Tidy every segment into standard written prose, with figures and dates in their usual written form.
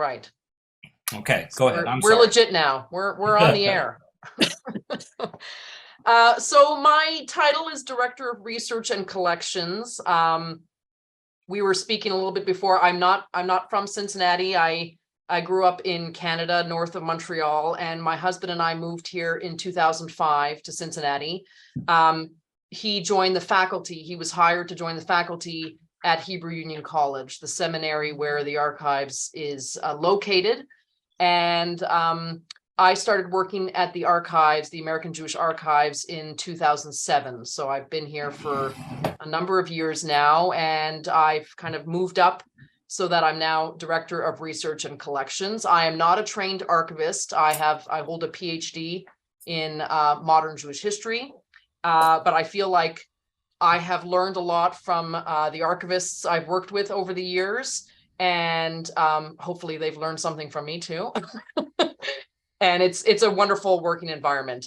right. Okay, So go ahead. I'm we're sorry. legit now. We're on the air. So my title is Director of Research and Collections. We were speaking a little bit before. I'm not from Cincinnati. I grew up in Canada, north of Montreal, and my husband and I moved here in 2005 to Cincinnati. He joined the faculty. He was hired to join the faculty at Hebrew Union College, the seminary where the archives is located. And I started working at the archives, the American Jewish Archives, in 2007. So I've been here for a number of years now, and I've kind of moved up so that I'm now Director of Research and Collections. I am not a trained archivist. I hold a PhD in modern Jewish history, but I feel like I have learned a lot from the archivists I've worked with over the years, and hopefully they've learned something from me too. And it's a wonderful working environment.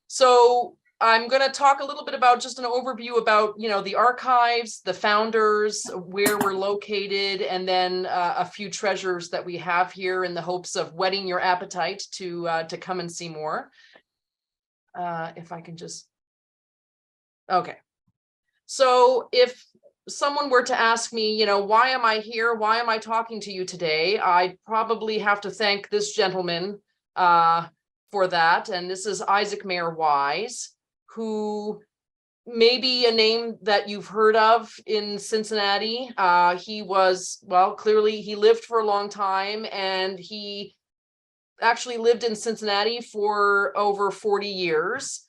So I'm going to talk a little bit about just an overview about, the archives, the founders, where we're located, and then a few treasures that we have here in the hopes of whetting your appetite to come and see more. If I can just, okay. So if someone were to ask me, why am I here? Why am I talking to you today? I'd probably have to thank this gentleman for that. And this is Isaac Mayer Wise, who may be a name that you've heard of in Cincinnati. He was, well, clearly he lived for a long time, and he actually lived in Cincinnati for over 40 years.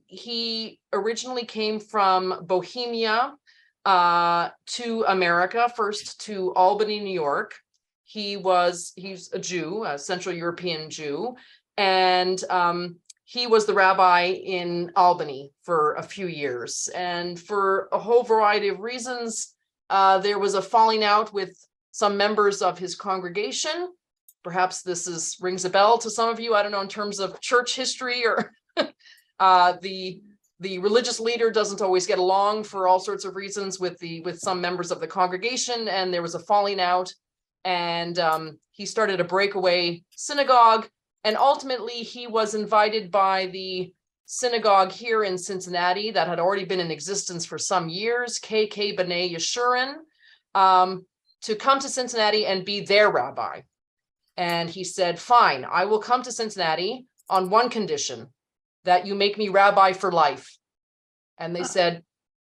He originally came from Bohemia to America, first to Albany, New York. He's a Jew, a Central European Jew, and he was the rabbi in Albany for a few years. And for a whole variety of reasons, there was a falling out with some members of his congregation. Perhaps this rings a bell to some of you. I don't know, in terms of church history, or the religious leader doesn't always get along for all sorts of reasons with some members of the congregation, and there was a falling out, and he started a breakaway synagogue, and ultimately he was invited by the synagogue here in Cincinnati that had already been in existence for some years, KK B'nai Yeshurun, to come to Cincinnati and be their rabbi. And he said, fine, I will come to Cincinnati on one condition, that you make me rabbi for life. And they said,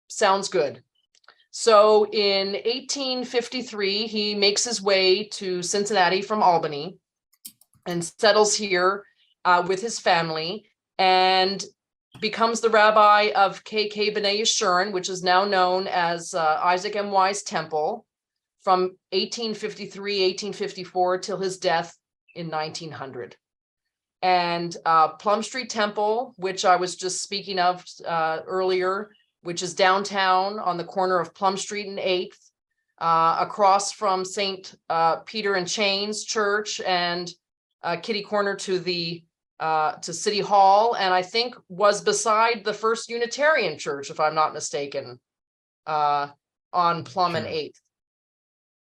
sounds good. So in 1853, he makes his way to Cincinnati from Albany and settles here with his family, and becomes the rabbi of KK B'nai Yeshurun, which is now known as Isaac M. Wise Temple, from 1853, 1854 till his death in 1900. And Plum Street Temple, which I was just speaking of earlier, which is downtown on the corner of Plum Street and 8th, across from St. Peter and Chains Church, and kitty corner to City Hall, and I think was beside the First Unitarian Church, if I'm not mistaken, on Plum and 8th.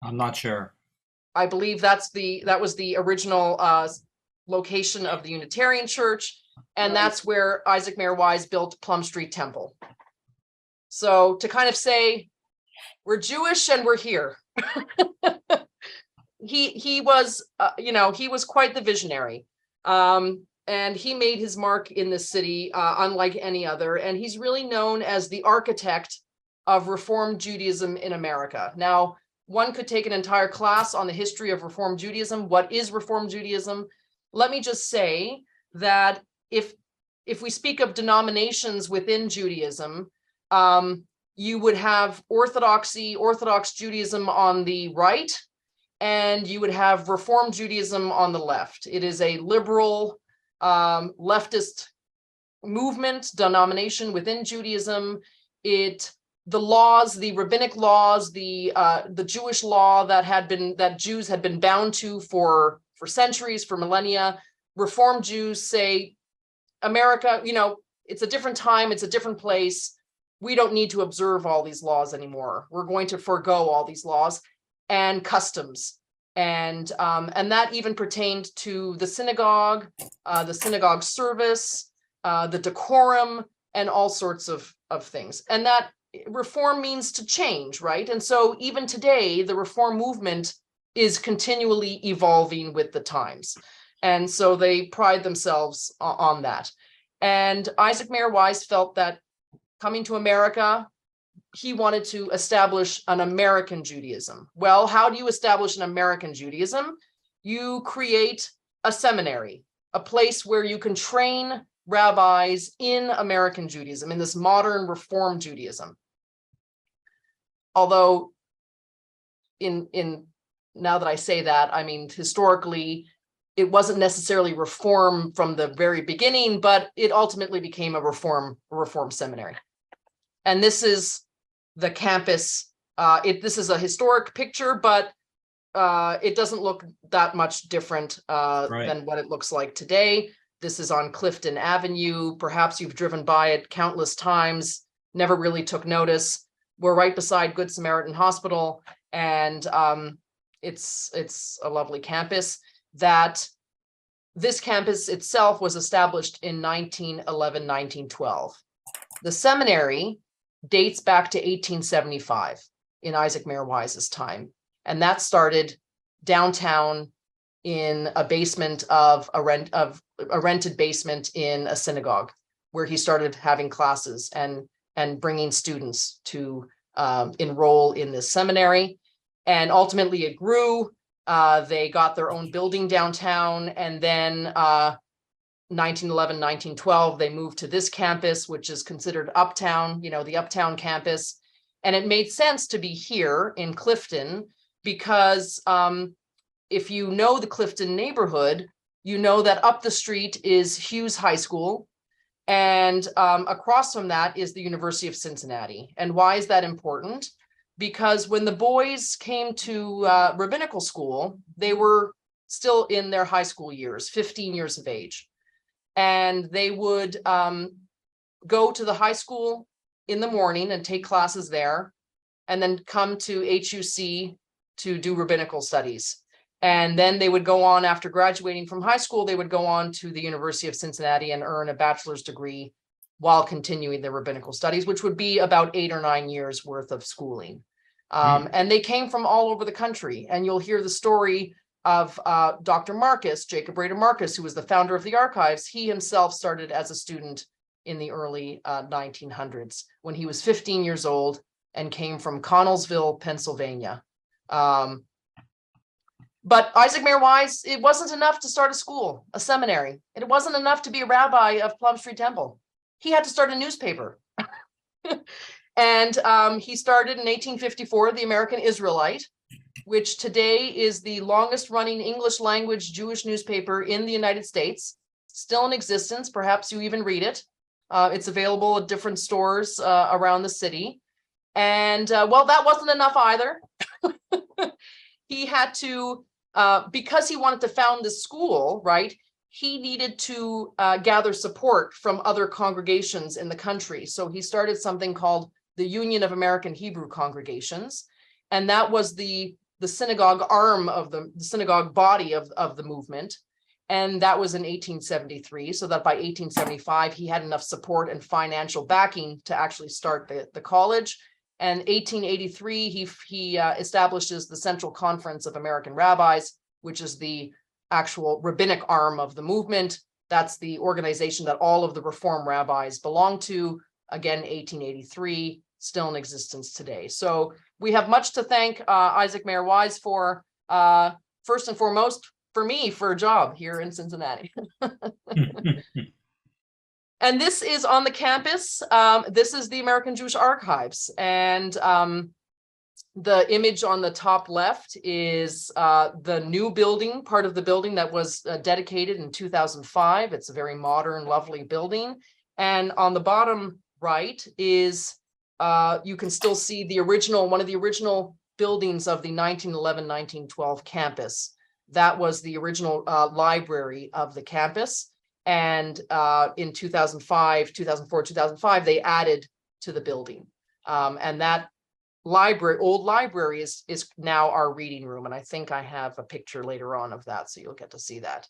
I'm not sure. I believe that was the original location of the Unitarian Church, and that's where Isaac Mayer Wise built Plum Street Temple. So to kind of say, we're Jewish and we're here. He was, he was quite the visionary, and he made his mark in this city unlike any other, and he's really known as the architect of Reform Judaism in America. Now, one could take an entire class on the history of Reform Judaism. What is Reform Judaism? Let me just say that if we speak of denominations within Judaism, you would have Orthodox Judaism on the right, and you would have Reform Judaism on the left. It is a liberal, leftist movement, denomination within Judaism. The laws, the rabbinic laws, the Jewish law that Jews had been bound to for centuries, for millennia. Reform Jews say, America, it's a different time, it's a different place. We don't need to observe all these laws anymore. We're going to forego all these laws and customs. And that even pertained to the synagogue service, the decorum, and all sorts of things. And that reform means to change, right? And so even today, the reform movement is continually evolving with the times. And so they pride themselves on that. And Isaac Mayer Wise felt that coming to America, he wanted to establish an American Judaism. Well, how do you establish an American Judaism? You create a seminary, a place where you can train rabbis in American Judaism, in this modern Reform Judaism. Although in now that I say that, I mean, historically, it wasn't necessarily reform from the very beginning, but it ultimately became a reform seminary. And this is the campus. This is a historic picture, but it doesn't look that much different than what it looks like today. This is on Clifton Avenue. Perhaps you've driven by it countless times, never really took notice. We're right beside Good Samaritan Hospital, and it's a lovely campus. That this campus itself was established in 1911, 1912. The seminary dates back to 1875 in Isaac Mayer Wise's time. And that started downtown in a basement of a rented basement in a synagogue, where he started having classes and bringing students to enroll in this seminary. And ultimately it grew. They got their own building downtown, and then 1911, 1912, they moved to this campus, which is considered uptown, the uptown campus. And it made sense to be here in Clifton because if you know the Clifton neighborhood, you know that up the street is Hughes High School, and across from that is the University of Cincinnati. And why is that important? Because when the boys came to rabbinical school, they were still in their high school years, 15 years of age. And they would go to the high school in the morning and take classes there, and then come to HUC to do rabbinical studies. And then they would go on, after graduating from high school, they would go on to the University of Cincinnati and earn a bachelor's degree while continuing their rabbinical studies, which would be about 8 or 9 years worth of schooling. And they came from all over the country. And you'll hear the story of Dr. Marcus, Jacob Rader Marcus, who was the founder of the archives. He himself started as a student in the early 1900s when he was 15 years old and came from Connellsville, Pennsylvania. But Isaac Mayer Wise, it wasn't enough to start a school, a seminary. It wasn't enough to be a rabbi of Plum Street Temple. He had to start a newspaper. And he started in 1854, the American Israelite, which today is the longest running English language Jewish newspaper in the United States, still in existence. Perhaps you even read it. It's available at different stores around the city. And well, that wasn't enough either. He had to, because he wanted to found this school, right? He needed to gather support from other congregations in the country. So he started something called the Union of American Hebrew Congregations. And that was the synagogue arm of the synagogue body of the movement. And that was in 1873. So that by 1875, he had enough support and financial backing to actually start the college. And 1883, he establishes the Central Conference of American Rabbis, which is the actual rabbinic arm of the movement. That's the organization that all of the Reform rabbis belong to. Again, 1883, still in existence today. So we have much to thank Isaac Mayer Wise for, first and foremost, for me, for a job here in Cincinnati. And this is on the campus. This is the American Jewish Archives. And the image on the top left is the new building, part of the building that was dedicated in 2005. It's a very modern, lovely building. And on the bottom right is, you can still see the original, one of the original buildings of the 1911-1912 campus. That was the original library of the campus. And in 2005, 2004, 2005, they added to the building. And that old library is now our reading room. And I think I have a picture later on of that, so you'll get to see that.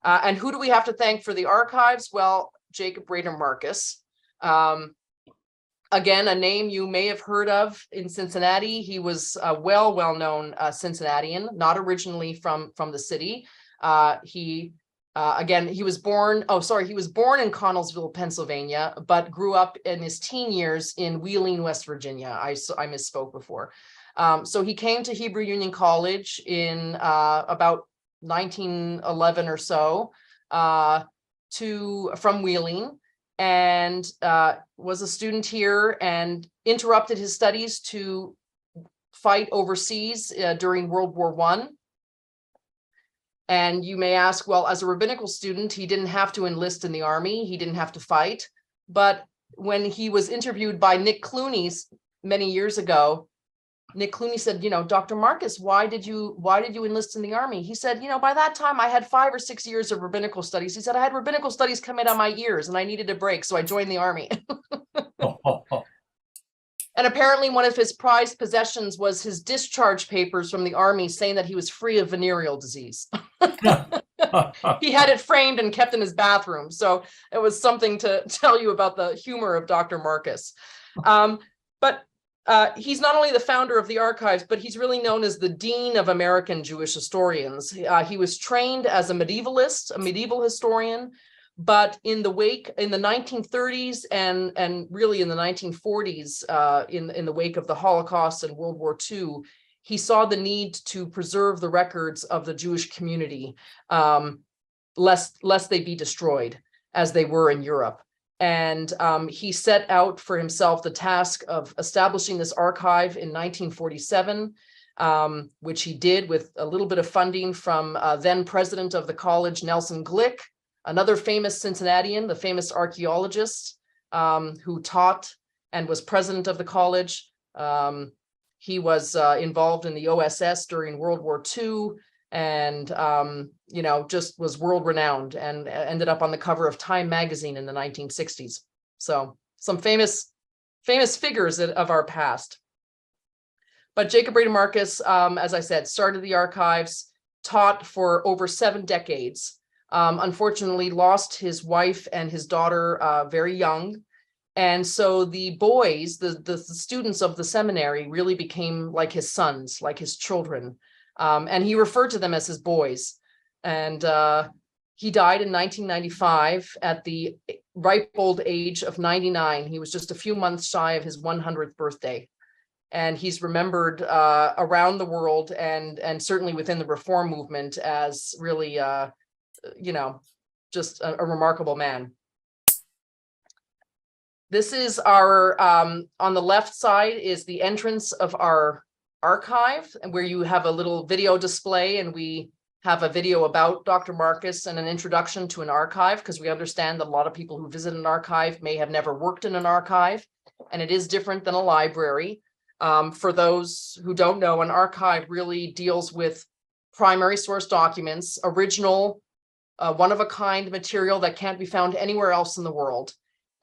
And who do we have to thank for the archives? Well, Jacob Rader Marcus. Again, a name you may have heard of in Cincinnati. He was a well-known Cincinnatian, not originally from the city. Again, he was born in Connellsville, Pennsylvania, but grew up in his teen years in Wheeling, West Virginia. I misspoke before. So he came to Hebrew Union College in about 1911 or so from Wheeling, and was a student here and interrupted his studies to fight overseas during World War I. And you may ask, well, as a rabbinical student, he didn't have to enlist in the army. He didn't have to fight. But when he was interviewed by Nick Clooney many years ago, Nick Clooney said, Dr. Marcus, why did you enlist in the army? He said, by that time I had 5 or 6 years of rabbinical studies. He said, I had rabbinical studies come in on my ears and I needed a break. So I joined the army. And apparently one of his prized possessions was his discharge papers from the army saying that he was free of venereal disease. He had it framed and kept in his bathroom. So it was something to tell you about the humor of Dr. Marcus. But he's not only the founder of the archives, but he's really known as the Dean of American Jewish Historians. He was trained as a medievalist, a medieval historian, but in the 1930s and really in the 1940s, in the wake of the Holocaust and World War II, he saw the need to preserve the records of the Jewish community, lest they be destroyed as they were in Europe. And he set out for himself the task of establishing this archive in 1947, which he did with a little bit of funding from then president of the college, Nelson Glick, another famous Cincinnatian, the famous archaeologist who taught and was president of the college. He was involved in the OSS during World War II, and just was world renowned and ended up on the cover of Time magazine in the 1960s. So some famous figures of our past. But Jacob Rader Marcus, as I said, started the archives, taught for over 7 decades, unfortunately lost his wife and his daughter very young. And so the boys, the students of the seminary really became like his sons, like his children. And he referred to them as his boys. And he died in 1995 at the ripe old age of 99. He was just a few months shy of his 100th birthday. And he's remembered around the world and certainly within the Reform movement as really, just a remarkable man. This is our, on the left side is the entrance of our archive, and where you have a little video display, and we have a video about Dr. Marcus and an introduction to an archive, because we understand that a lot of people who visit an archive may have never worked in an archive, and it is different than a library. For those who don't know, an archive really deals with primary source documents, original, one-of-a-kind material that can't be found anywhere else in the world.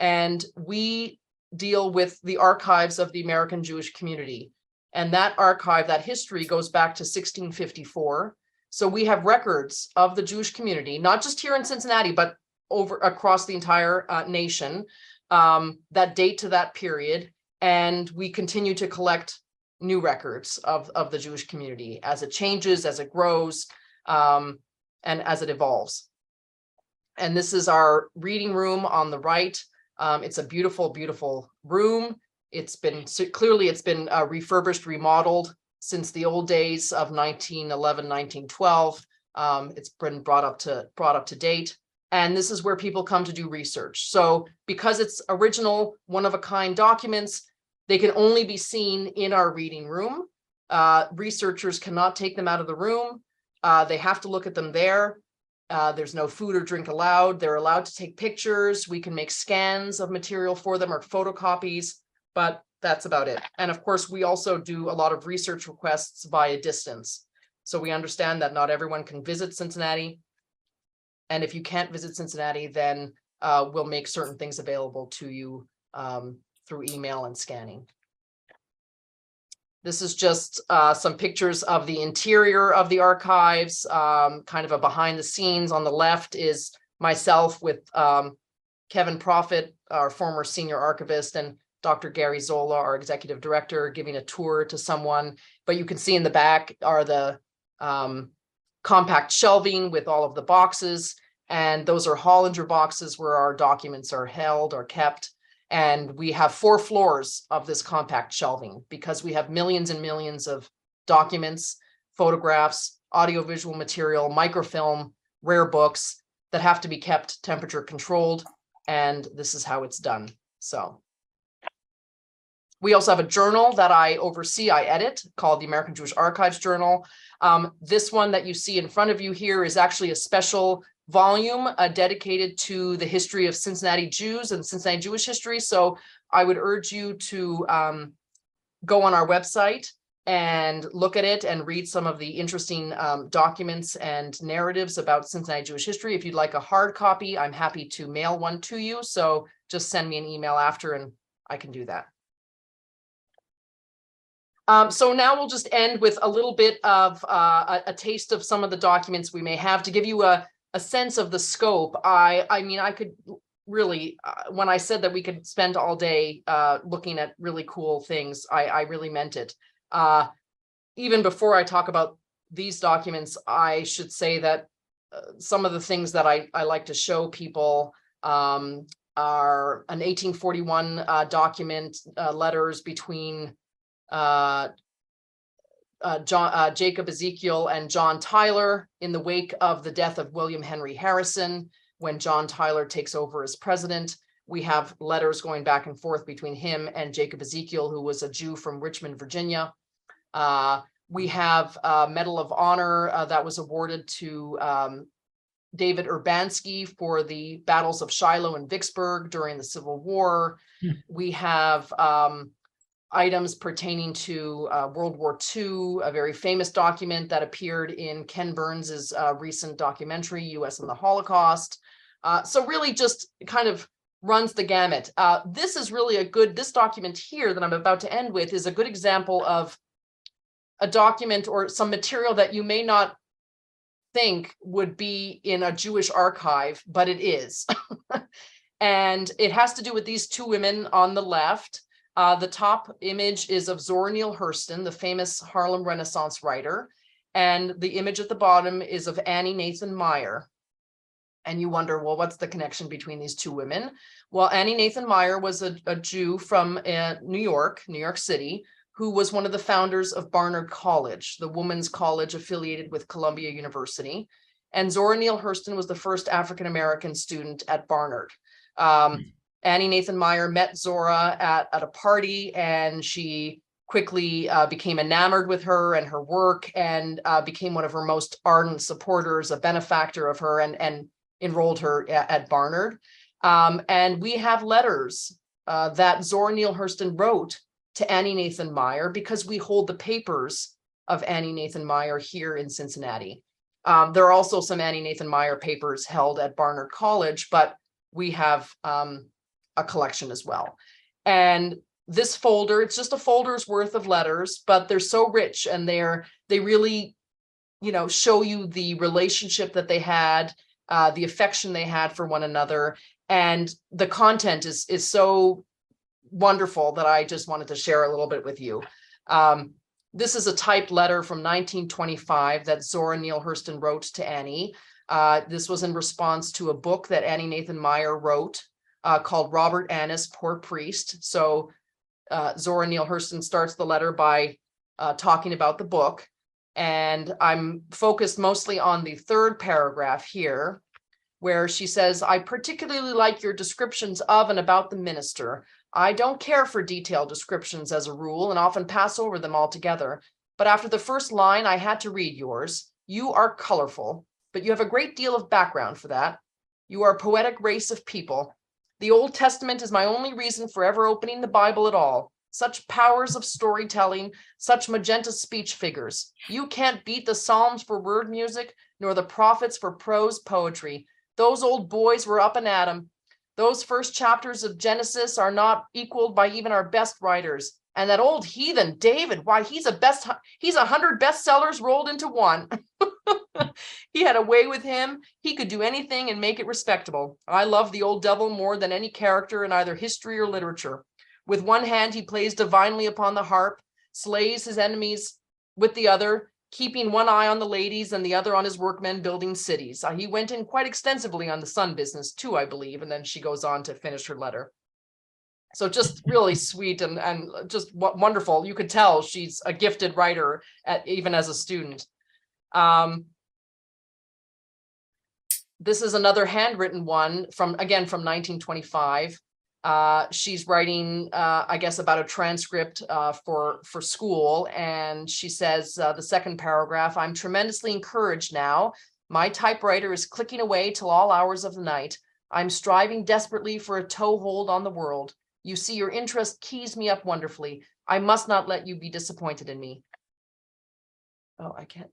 And we deal with the archives of the American Jewish community. And that archive, that history goes back to 1654. So we have records of the Jewish community, not just here in Cincinnati, but across the entire nation, that date to that period. And we continue to collect new records of the Jewish community as it changes, as it grows, and as it evolves. And this is our reading room on the right. It's a beautiful, beautiful room. It's been refurbished, remodeled since the old days of 1911, 1912. It's been brought up to date. And this is where people come to do research. So because it's original, one-of-a-kind documents, they can only be seen in our reading room. Researchers cannot take them out of the room. They have to look at them there. There's no food or drink allowed. They're allowed to take pictures. We can make scans of material for them or photocopies, but that's about it. And of course, we also do a lot of research requests via distance. So we understand that not everyone can visit Cincinnati. And if you can't visit Cincinnati, then we'll make certain things available to you through email and scanning. This is just some pictures of the interior of the archives, kind of a behind the scenes. On the left is myself with Kevin Profit, our former senior archivist, and Dr. Gary Zola, our executive director, giving a tour to someone. But you can see in the back are the compact shelving with all of the boxes. And those are Hollinger boxes where our documents are held or kept. And we have 4 floors of this compact shelving because we have millions and millions of documents, photographs, audiovisual material, microfilm, rare books that have to be kept temperature controlled. And this is how it's done. So we also have a journal that I oversee, I edit, called the American Jewish Archives Journal. This one that you see in front of you here is actually a special volume dedicated to the history of Cincinnati Jews and Cincinnati Jewish history. So I would urge you to go on our website and look at it and read some of the interesting documents and narratives about Cincinnati Jewish history. If you'd like a hard copy, I'm happy to mail one to you. So just send me an email after and I can do that. So now we'll just end with a little bit of a taste of some of the documents we may have to give you a sense of the scope. I mean, I could really, when I said that we could spend all day looking at really cool things, I really meant it. Even before I talk about these documents, I should say that some of the things that I like to show people are an 1841 document, letters between Jacob Ezekiel and John Tyler in the wake of the death of William Henry Harrison. When John Tyler takes over as president, we have letters going back and forth between him and Jacob Ezekiel, who was a Jew from Richmond, Virginia. We have a Medal of Honor that was awarded to David Urbanski for the battles of Shiloh and Vicksburg during the Civil War. We have items pertaining to World War II, a very famous document that appeared in Ken Burns's recent documentary, U.S. and the Holocaust. So really just kind of runs the gamut. This is really this document here that I'm about to end with is a good example of a document or some material that you may not think would be in a Jewish archive, but it is. And it has to do with these 2 women on the left. The top image is of Zora Neale Hurston, the famous Harlem Renaissance writer. And the image at the bottom is of Annie Nathan Meyer. And you wonder, well, what's the connection between these 2 women? Well, Annie Nathan Meyer was a Jew from New York City, who was one of the founders of Barnard College, the women's college affiliated with Columbia University. And Zora Neale Hurston was the first African-American student at Barnard. Annie Nathan Meyer met Zora at a party, and she quickly became enamored with her and her work, and became one of her most ardent supporters, a benefactor of her, and enrolled her at Barnard. And we have letters that Zora Neale Hurston wrote to Annie Nathan Meyer because we hold the papers of Annie Nathan Meyer here in Cincinnati. There are also some Annie Nathan Meyer papers held at Barnard College, but we have a collection as well. And this folder, it's just a folder's worth of letters, but they're so rich, and they really, show you the relationship that they had, the affection they had for one another. And the content is so wonderful that I just wanted to share a little bit with you. This is a typed letter from 1925 that Zora Neale Hurston wrote to Annie. This was in response to a book that Annie Nathan Meyer wrote called Robert Annis, Poor Priest. So Zora Neale Hurston starts the letter by talking about the book. And I'm focused mostly on the 3rd paragraph here, where she says, I particularly like your descriptions of and about the minister. I don't care for detailed descriptions as a rule and often pass over them altogether. But after the first line, I had to read yours. You are colorful, but you have a great deal of background for that. You are a poetic race of people. The Old Testament is my only reason for ever opening the Bible at all. Such powers of storytelling, such magenta speech figures. You can't beat the Psalms for word music, nor the prophets for prose poetry. Those old boys were up and at 'em. Those first chapters of Genesis are not equaled by even our best writers. And that old heathen, David, why, he's 100 bestsellers rolled into one. He had a way with him. He could do anything and make it respectable. I love the old devil more than any character in either history or literature. With one hand, he plays divinely upon the harp, slays his enemies with the other, keeping one eye on the ladies and the other on his workmen building cities. He went in quite extensively on the sun business too, I believe. And then she goes on to finish her letter. So just really sweet and just wonderful. You could tell she's a gifted writer even as a student. This is another handwritten one from 1925. She's writing, I guess, about a transcript for school. And she says, the second paragraph, I'm tremendously encouraged now. My typewriter is clicking away till all hours of the night. I'm striving desperately for a toehold on the world. You see, your interest keys me up wonderfully. I must not let you be disappointed in me. Oh, I can't.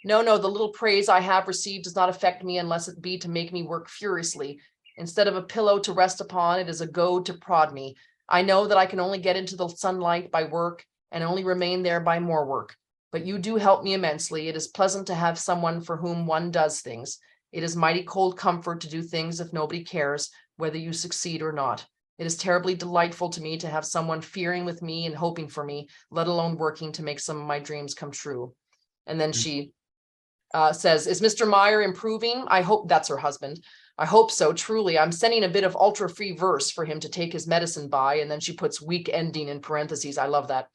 No, the little praise I have received does not affect me unless it be to make me work furiously. Instead of a pillow to rest upon, it is a goad to prod me. I know that I can only get into the sunlight by work and only remain there by more work. But you do help me immensely. It is pleasant to have someone for whom one does things. It is mighty cold comfort to do things if nobody cares whether you succeed or not. It is terribly delightful to me to have someone fearing with me and hoping for me, let alone working to make some of my dreams come true. And then she says, is Mr. Meyer improving? I hope, that's her husband. I hope so, truly. I'm sending a bit of ultra-free verse for him to take his medicine by. And then she puts weak ending in parentheses. I love that.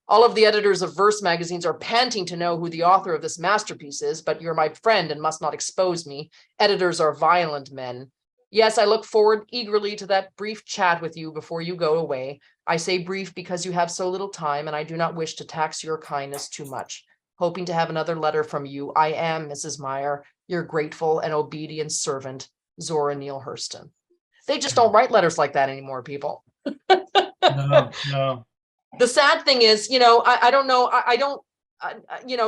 All of the editors of verse magazines are panting to know who the author of this masterpiece is, but you're my friend and must not expose me. Editors are violent men. Yes, I look forward eagerly to that brief chat with you before you go away. I say brief because you have so little time, and I do not wish to tax your kindness too much. Hoping to have another letter from you, I am, Mrs. Meyer, your grateful and obedient servant, Zora Neale Hurston. They just don't write letters like that anymore, people. No. The sad thing is, I don't know,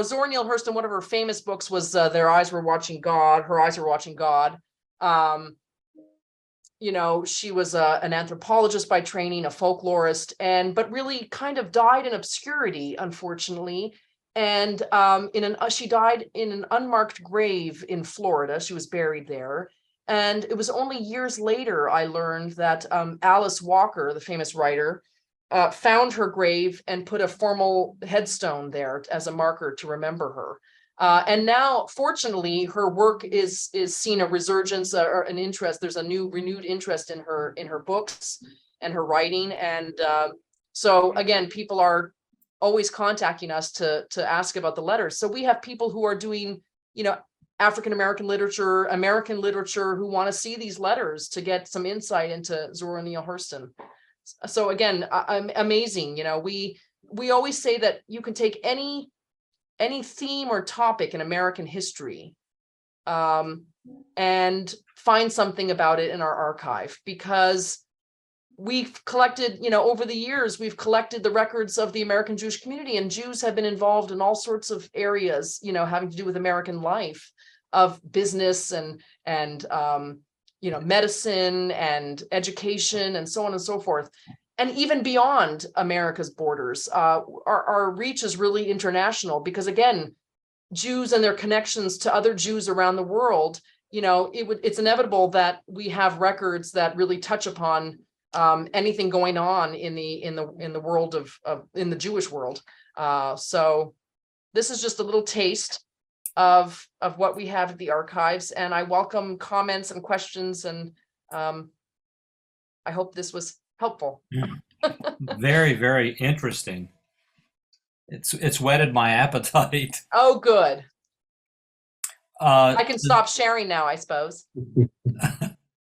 Zora Neale Hurston, one of her famous books was Their Eyes Were Watching God, Her Eyes Were Watching God. She was an anthropologist by training, a folklorist, but really kind of died in obscurity, unfortunately. And she died in an unmarked grave in Florida. She was buried there. And it was only years later I learned that Alice Walker, the famous writer, found her grave and put a formal headstone there as a marker to remember her. And now, fortunately, her work is seen a resurgence or an interest. There's a renewed interest in her books and her writing. And so again, people are always contacting us to ask about the letters. So we have people who are doing, African-American literature, American literature, who want to see these letters to get some insight into Zora Neale Hurston. So again, amazing. We always say that you can take any theme or topic in American history and find something about it in our archive, because we've collected, over the years, we've collected the records of the American Jewish community, and Jews have been involved in all sorts of areas, having to do with American life, of business and medicine and education and so on and so forth. And even beyond America's borders, our reach is really international, because again, Jews and their connections to other Jews around the world, it's inevitable that we have records that really touch upon anything going on in the world in the Jewish world. So this is just a little taste of what we have at the archives, and I welcome comments and questions, and I hope this was helpful. Very, very interesting. It's whetted my appetite. Oh, good. I can Uh, stop sharing now, I suppose.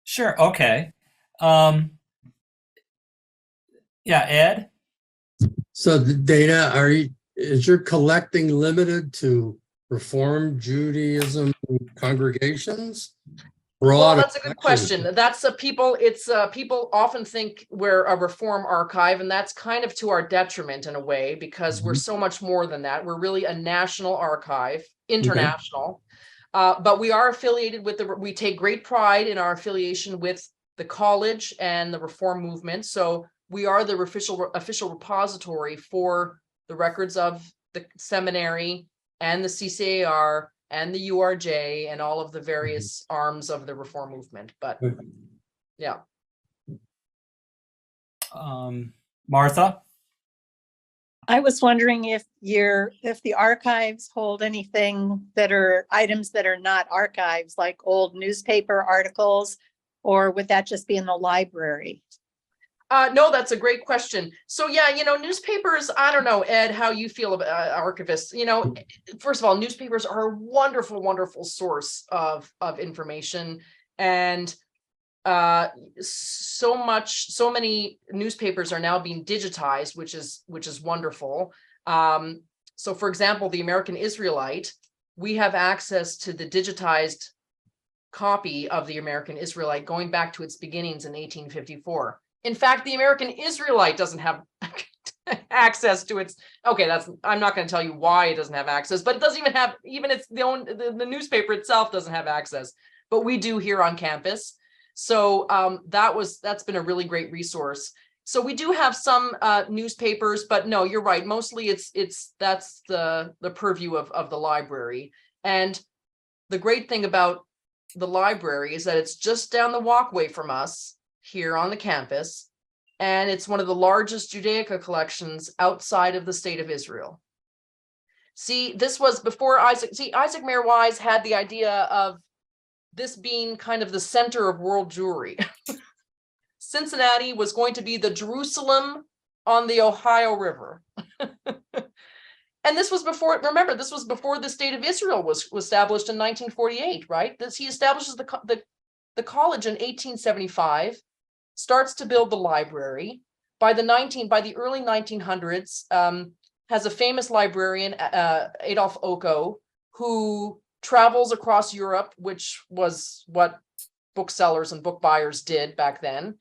Sure. Okay. Yeah, Ed? So the data, is your collecting limited to Reform Judaism congregations? Well, that's a good question. That's people often think we're a Reform archive, and that's kind of to our detriment in a way, because we're so much more than that. We're really a national archive, international. But we are affiliated with we take great pride in our affiliation with the college and the Reform movement. So we are the official repository for the records of the seminary and the CCAR and the URJ and all of the various arms of the reform movement. But yeah. Martha? I was wondering if the archives hold anything that are items that are not archives, like old newspaper articles, or would that just be in the library? No, that's a great question. So yeah, newspapers, I don't know, Ed, how you feel about archivists. First of all, newspapers are a wonderful, wonderful source of information. And so many newspapers are now being digitized, which is wonderful. So for example, the American Israelite, we have access to the digitized copy of the American Israelite going back to its beginnings in 1854. In fact, the American Israelite doesn't have access to its, I'm not going to tell you why it doesn't have access, but it doesn't even have, the newspaper itself doesn't have access, but we do here on campus. So that's been a really great resource. So we do have some newspapers, but no, you're right. Mostly that's the purview of the library. And the great thing about the library is that it's just down the walkway from us here on the campus. And it's one of the largest Judaica collections outside of the state of Israel. See, this was before Isaac Mayer Wise had the idea of this being kind of the center of world Jewry. Cincinnati was going to be the Jerusalem on the Ohio River. And this was before, remember, this was before the state of Israel was established in 1948, right? He establishes the college in 1875, starts to build the library. By the early 1900s, has a famous librarian, Adolf Oko, who travels across Europe, which was what booksellers and book buyers did back then.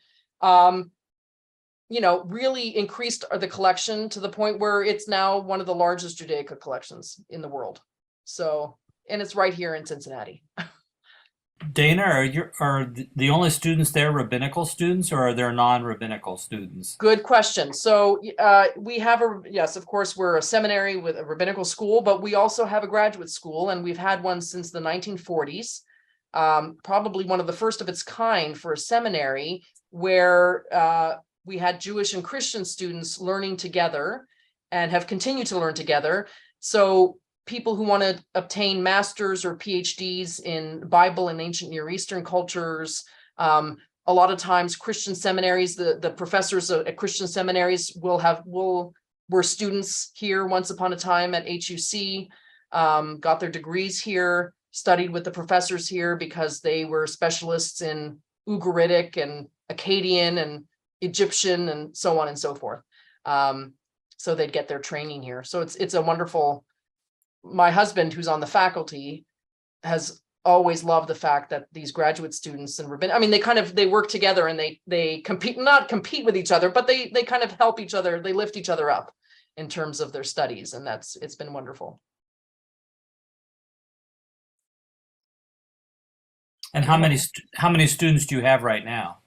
Really increased the collection to the point where it's now one of the largest Judaica collections in the world. So, and it's right here in Cincinnati. Dana, are the only students there rabbinical students, or are there non-rabbinical students? Good question. So we have yes, of course, we're a seminary with a rabbinical school, but we also have a graduate school, and we've had one since the 1940s. Probably one of the first of its kind for a seminary, where we had Jewish and Christian students learning together and have continued to learn together. So people who want to obtain masters or PhDs in Bible and ancient Near Eastern cultures. A lot of times Christian seminaries, the professors at Christian seminaries were students here once upon a time at HUC, got their degrees here, studied with the professors here because they were specialists in Ugaritic and Akkadian and Egyptian and so on and so forth. So they'd get their training here. So it's a wonderful. My husband, who's on the faculty, has always loved the fact that these graduate students and they work together and they not compete with each other, but they kind of help each other. They lift each other up in terms of their studies, and it's been wonderful. And how many students do you have right now?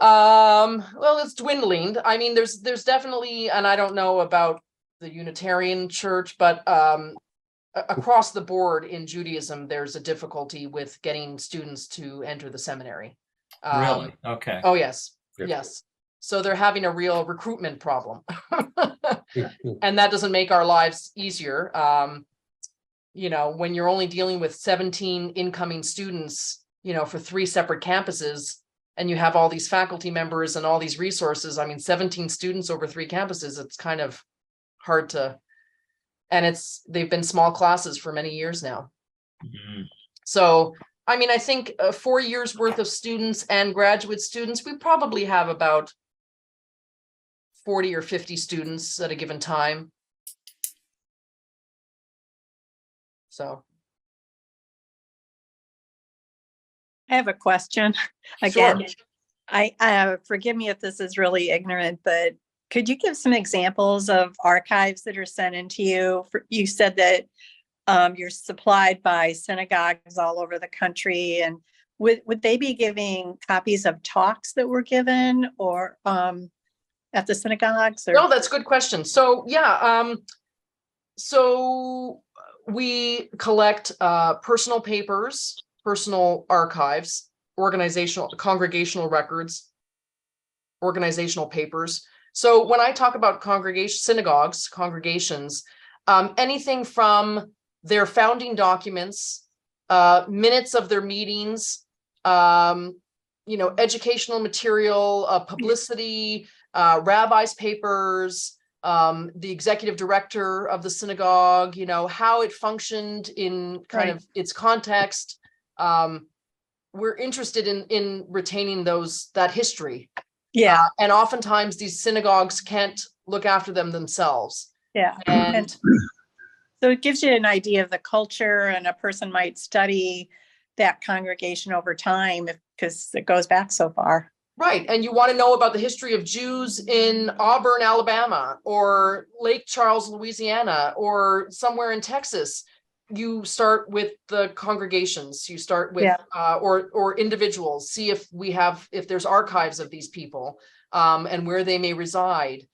Well, it's dwindling. There's definitely, and I don't know about the Unitarian Church, but across the board in Judaism, there's a difficulty with getting students to enter the seminary. Really? Okay. Oh, yes. Yes. So they're having a real recruitment problem. And that doesn't make our lives easier. When you're only dealing with 17 incoming students, for 3 separate campuses, and you have all these faculty members and all these resources, 17 students over 3 campuses, it's kind of hard to. And they've been small classes for many years now. Mm-hmm. So, I think 4 years worth of students and graduate students, we probably have about 40 or 50 students at a given time. So. I have a question. Again, Sure. I forgive me if this is really ignorant, but could you give some examples of archives that are sent into you? You said that you're supplied by synagogues all over the country, and would they be giving copies of talks that were given, or at the synagogues? Or No, that's a good question. So yeah, so we collect personal papers, personal archives, congregational records, organizational papers. So when I talk about synagogues, congregations, anything from their founding documents, minutes of their meetings, educational material, publicity, rabbis' papers, the executive director of the synagogue, how it functioned in kind Right. of its context. We're interested in retaining that history. yeah, And oftentimes these synagogues can't look after them themselves. yeah. And So it gives you an idea of the culture, and a person might study that congregation over time because it goes back so far. right. And you want to know about the history of Jews in Auburn, Alabama, or Lake Charles, Louisiana, or somewhere in Texas. You start with the congregations. You start with or individuals. See if there's archives of these people, and where they may reside.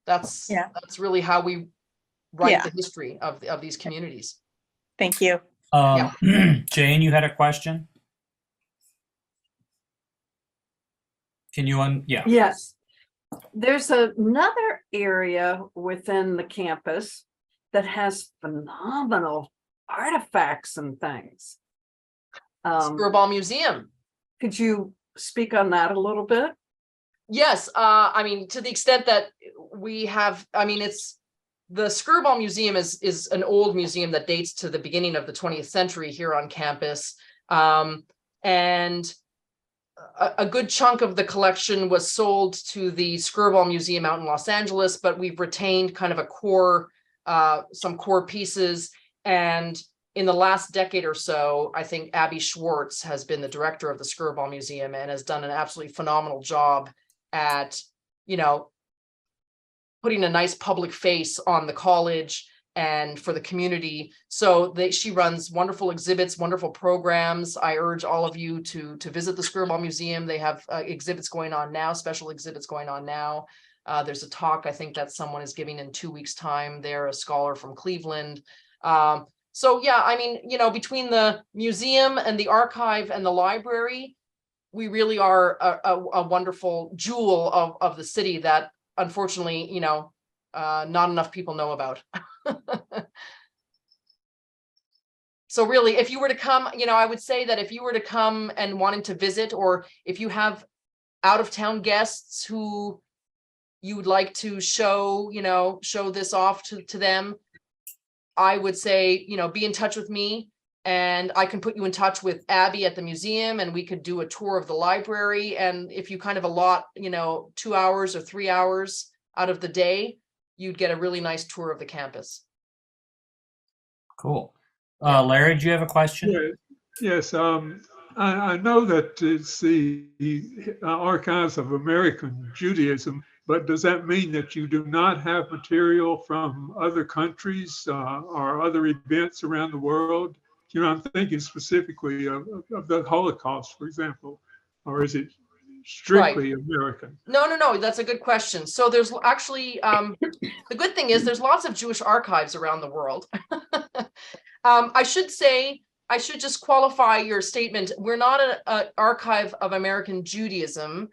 That's really how we write the history of these communities. Thank you. Jane, you had a question? Can you Yes. There's another area within the campus that has phenomenal artifacts and things. Skirball Museum. Could you speak on that a little bit? Yes, to the extent that we have, it's the Skirball Museum is an old museum that dates to the beginning of the 20th century here on campus. And a good chunk of the collection was sold to the Skirball Museum out in Los Angeles, but we've retained kind of some core pieces. And in the last decade or so, I think Abby Schwartz has been the director of the Skirball Museum and has done an absolutely phenomenal job at, putting a nice public face on the college and for the community. So she runs wonderful exhibits, wonderful programs. I urge all of you to visit the Skirball Museum. They have exhibits going on now, special exhibits going on now. There's a talk I think that someone is giving in 2 weeks' time. They're a scholar from Cleveland. So yeah, between the museum and the archive and the library, we really are a wonderful jewel of the city that unfortunately, not enough people know about. So really, if you were to come, I would say that if you were to come and wanting to visit, or if you have out of town guests who you would like to show this off to them, I would say, be in touch with me, and I can put you in touch with Abby at the museum, and we could do a tour of the library. And if you kind of allot, 2 hours or 3 hours out of the day, you'd get a really nice tour of the campus. Cool. Larry, do you have a question? Yes. I know that it's the Archives of American Judaism, but does that mean that you do not have material from other countries or other events around the world? I'm thinking specifically of the Holocaust, for example, or is it strictly American? No, that's a good question. So there's actually, the good thing is there's lots of Jewish archives around the world. I should just qualify your statement. We're not an archive of American Judaism.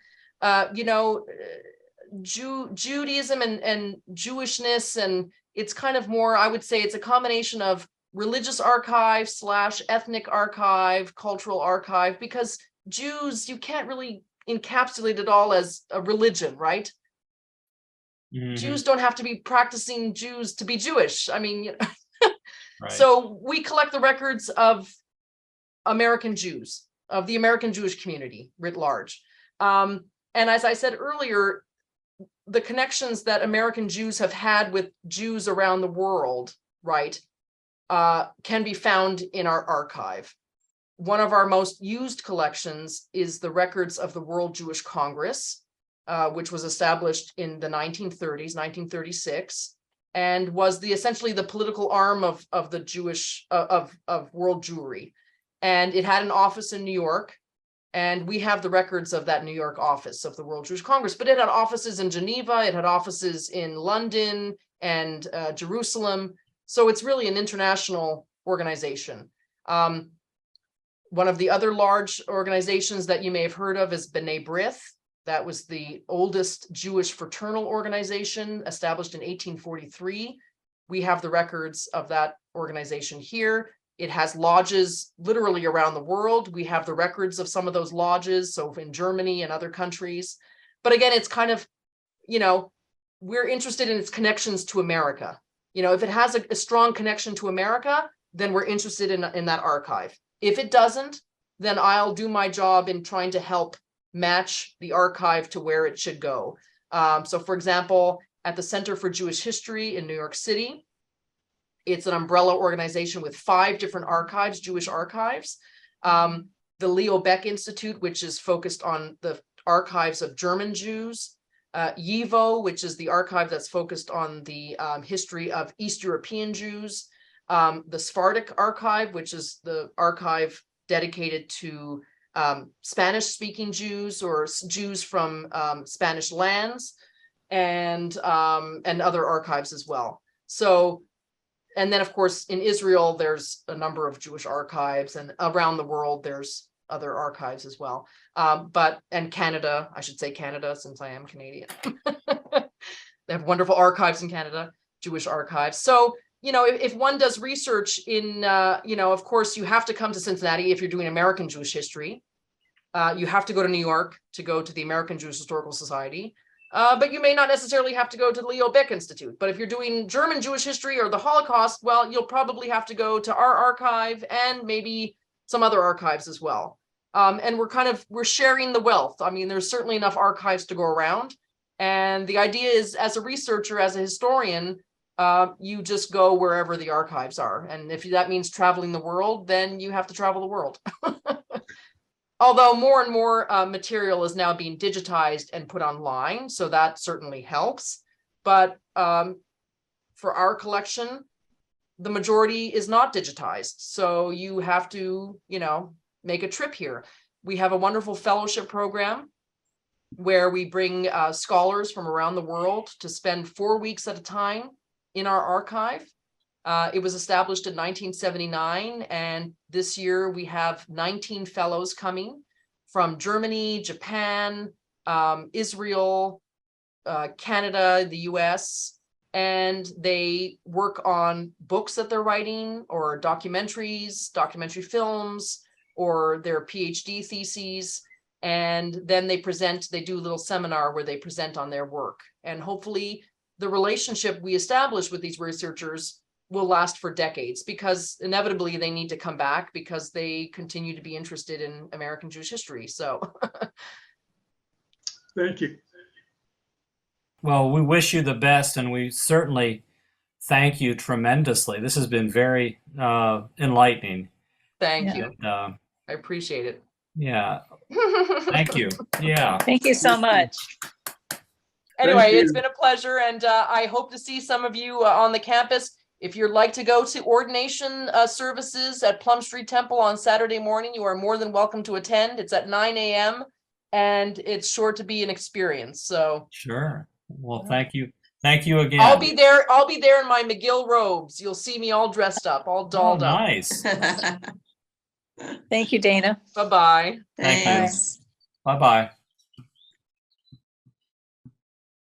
Judaism and Jewishness, and it's kind of more, I would say it's a combination of religious archive / ethnic archive, cultural archive, because Jews, you can't really encapsulate it all as a religion, right? Mm-hmm. Jews don't have to be practicing Jews to be Jewish. Right. So we collect the records of American Jews, of the American Jewish community writ large. And as I said earlier, the connections that American Jews have had with Jews around the world, right, can be found in our archive. One of our most used collections is the records of the World Jewish Congress, which was established in the 1930s, 1936, and was essentially the political arm of the Jewish of world Jewry. And it had an office in New York. And we have the records of that New York office of the World Jewish Congress, but it had offices in Geneva, it had offices in London and Jerusalem. So it's really an international organization. One of the other large organizations that you may have heard of is B'nai B'rith. That was the oldest Jewish fraternal organization established in 1843. We have the records of that organization here. It has lodges literally around the world. We have the records of some of those lodges, so in Germany and other countries. But again, it's kind of, you know, we're interested in its connections to America. You know, if it has a strong connection to America, then we're interested in that archive. If it doesn't, then I'll do my job in trying to help match the archive to where it should go. So for example, at the Center for Jewish History in New York City, it's an umbrella organization with 5 different archives, Jewish archives. The Leo Baeck Institute, which is focused on the archives of German Jews. YIVO, which is the archive that's focused on the history of East European Jews. The Sephardic Archive, which is the archive dedicated to Spanish-speaking Jews or Jews from Spanish lands, and other archives as well. So, and then of course in Israel, there's a number of Jewish archives, and around the world, there's other archives as well. And Canada, I should say Canada, since I am Canadian. They have wonderful archives in Canada, Jewish archives. So, you know, if one does research in, you know, of course, you have to come to Cincinnati if you're doing American Jewish history. You have to go to New York to go to the American Jewish Historical Society. But you may not necessarily have to go to the Leo Baeck Institute. But if you're doing German Jewish history or the Holocaust, well, you'll probably have to go to our archive and maybe some other archives as well. And we're sharing the wealth. I mean, there's certainly enough archives to go around. And the idea is, as a researcher, as a historian, you just go wherever the archives are. And if that means traveling the world, then you have to travel the world. Although more and more material is now being digitized and put online, so that certainly helps. But for our collection, the majority is not digitized. So you have to, you know, make a trip here. We have a wonderful fellowship program where we bring scholars from around the world to spend 4 weeks at a time in our archive. It was established in 1979, and this year we have 19 fellows coming from Germany, Japan, Israel, Canada, the US, and they work on books that they're writing, or documentaries, documentary films, or their PhD theses. And then they do a little seminar where they present on their work. And hopefully the relationship we establish with these researchers will last for decades, because inevitably they need to come back because they continue to be interested in American Jewish history. So Thank you. Well, we wish you the best, and we certainly thank you tremendously. This has been very enlightening. thank you. And, I appreciate it. yeah, thank you. Yeah. Thank you so much. Anyway, you. it's been a pleasure, and I hope to see some of you on the campus. If you'd like to go to ordination services at Plum Street Temple on Saturday morning, you are more than welcome to attend. It's at 9 a.m. and it's sure to be an experience. So Sure. Well, thank you. Thank you again. I'll be there. I'll be there in my McGill robes. You'll see me all dressed up, all dolled up. Nice. Thank you, Dana. Bye-bye. Thank you. Thanks. Bye-bye.